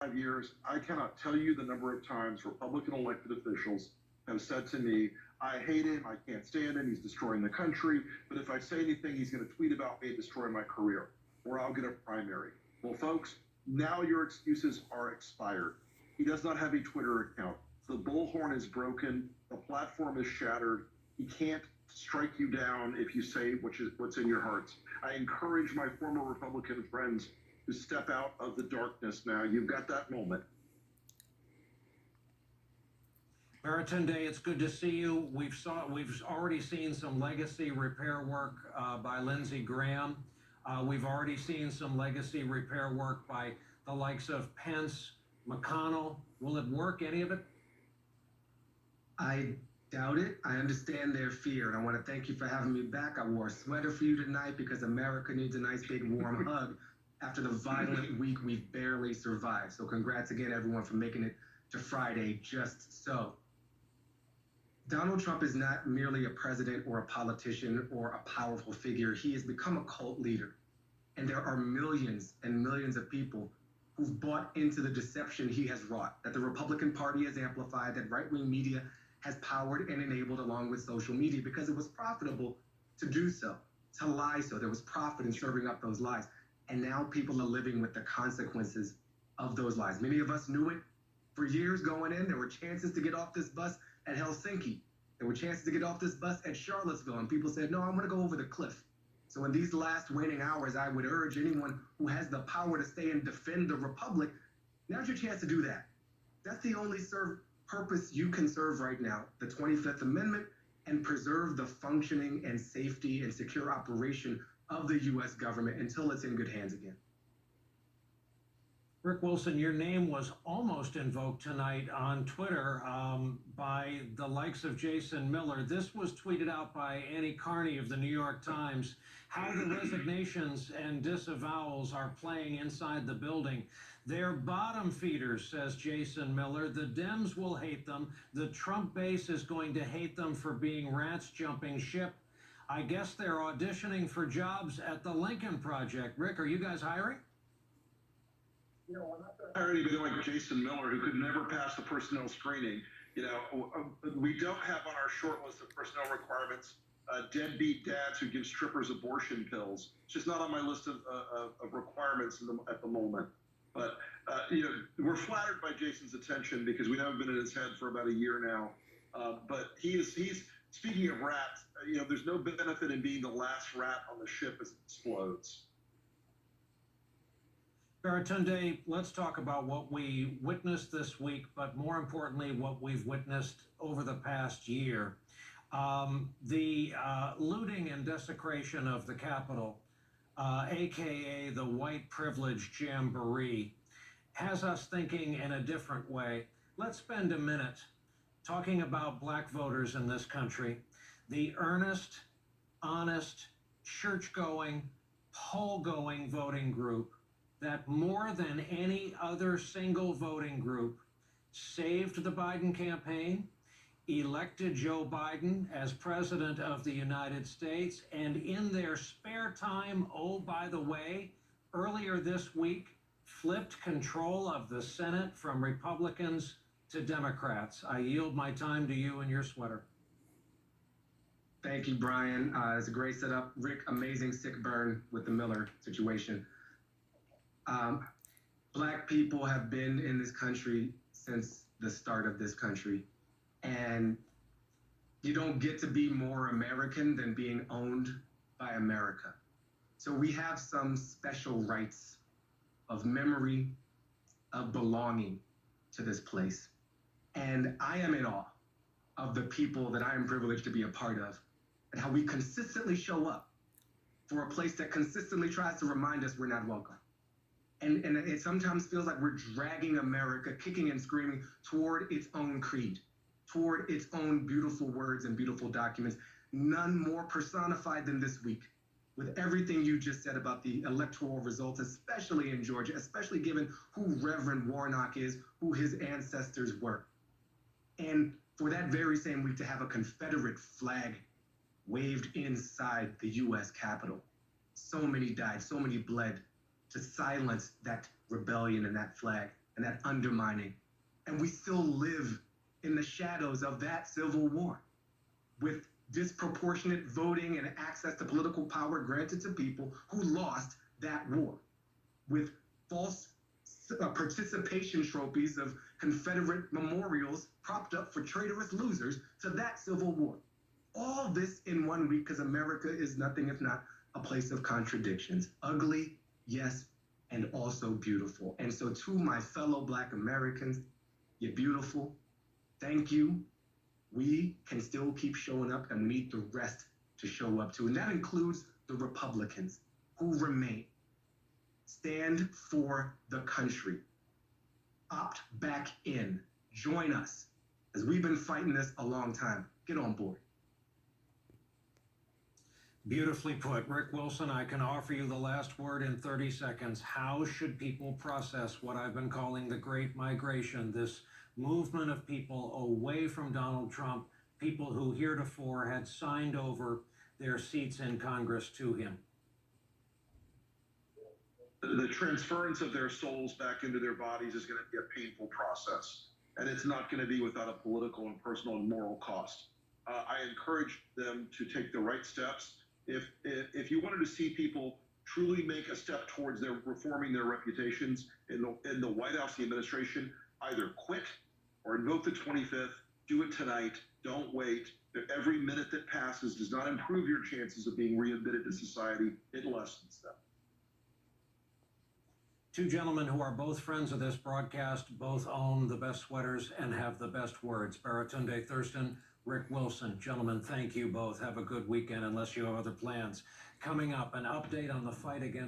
5 years, I cannot tell you the number of times Republican elected officials have said to me, I hate him, I can't stand him, he's destroying the country, but if I say anything, he's going to tweet about me and destroy my career, or I'll get a primary. Well, folks, now your excuses are expired. He does not have a Twitter account. The bullhorn is broken, the platform is shattered. He can't strike you down if you say what's in your hearts. I encourage my former Republican friends to step out of the darkness now. You've got that moment. Baratunde, it's good to see you. We've already seen some legacy repair work by Lindsey Graham. We've already seen some legacy repair work by the likes of Pence, McConnell. Will it work, any of it? I doubt it. I understand their fear, and I want to thank you for having me back. I wore a sweater for you tonight because America needs a nice big warm hug after the violent week we've barely survived. So congrats again, everyone, for making it to Friday just so. Donald Trump is not merely a president or a politician or a powerful figure. He has become a cult leader. And there are millions and millions of people who've bought into the deception he has wrought, that the Republican Party has amplified, that right-wing media has powered and enabled along with social media because it was profitable to do so, to lie so. There was profit in serving up those lies. And now people are living with the consequences of those lies. Many of us knew it for years going in. There were chances to get off this bus at Helsinki. There were chances to get off this bus at Charlottesville. And people said, no, I'm going to go over the cliff. So in these last waning hours, I would urge anyone who has the power to stay and defend the Republic, now's your chance to do that. That's the only purpose you can serve right now, the 25th Amendment, and preserve the functioning and safety and secure operation of the U.S. government until it's in good hands again. Rick Wilson, your name was almost invoked tonight on Twitter by the likes of Jason Miller. This was tweeted out by Annie Carney of the New York Times, how the resignations and disavowals are playing inside the building. They're bottom feeders, says Jason Miller. The Dems will hate them. The Trump base is going to hate them for being rats jumping ship. I guess they're auditioning for jobs at the Lincoln Project. Rick, are you guys hiring? I'm not going to hire anybody like Jason Miller, who could never pass the personnel screening. We don't have on our short list of personnel requirements deadbeat dads who give strippers abortion pills. It's just not on my list of requirements at the moment. But we're flattered by Jason's attention because we haven't been in his head for about a year now. But he's speaking of rats. There's no benefit in being the last rat on the ship as it explodes. Baratunde, let's talk about what we witnessed this week, but more importantly, what we've witnessed over the past year. The looting and desecration of the Capitol, aka the white privilege jamboree, has us thinking in a different way. Let's spend a minute talking about black voters in this country, the earnest, honest, church-going, poll-going voting group that more than any other single voting group saved the Biden campaign, elected Joe Biden as president of the United States, and in their spare time, oh, by the way, earlier this week, flipped control of the Senate from Republicans to Democrats. I yield my time to you and your sweater. Thank you, Brian. It's a great setup. Rick, amazing sick burn with the Miller situation. Black people have been in this country since the start of this country. And you don't get to be more American than being owned by America. So we have some special rights of memory, of belonging to this place. And I am in awe of the people that I am privileged to be a part of and how we consistently show up for a place that consistently tries to remind us we're not welcome. And it sometimes feels like we're dragging America, kicking and screaming toward its own creed, toward its own beautiful words and beautiful documents, none more personified than this week, with everything you just said about the electoral results, especially in Georgia, especially given who Reverend Warnock is, who his ancestors were. And for that very same week to have a Confederate flag waved inside the U.S. Capitol. So many died, so many bled to silence that rebellion and that flag and that undermining. And we still live in the shadows of that civil war with disproportionate voting and access to political power granted to people who lost that war, with false participation trophies of Confederate memorials propped up for traitorous losers to that civil war. All this in 1 week because America is nothing if not a place of contradictions. Ugly, yes, and also beautiful. And so to my fellow Black Americans, you're beautiful. Thank you. We can still keep showing up, and we need the rest to show up too. And that includes the Republicans who remain. Stand for the country. Opt back in. Join us, as we've been fighting this a long time. Get on board. Beautifully put. Rick Wilson, I can offer you the last word in 30 seconds. How should people process what I've been calling the Great Migration, this movement of people away from Donald Trump, people who heretofore had signed over their seats in Congress to him? The transference of their souls back into their bodies is going to be a painful process, and it's not going to be without a political and personal and moral cost. I encourage them to take the right steps. If you wanted to see people truly make a step towards their reforming their reputations in the White House, the administration, either quit or invoke the 25th. Do it tonight. Don't wait. Every minute that passes does not improve your chances of being readmitted to society. It lessens them. Two gentlemen who are both friends of this broadcast, both own the best sweaters and have the best words. Baratunde, Thurston, Rick Wilson. Gentlemen, thank you both. Have a good weekend unless you have other plans. Coming up, an update on the fight against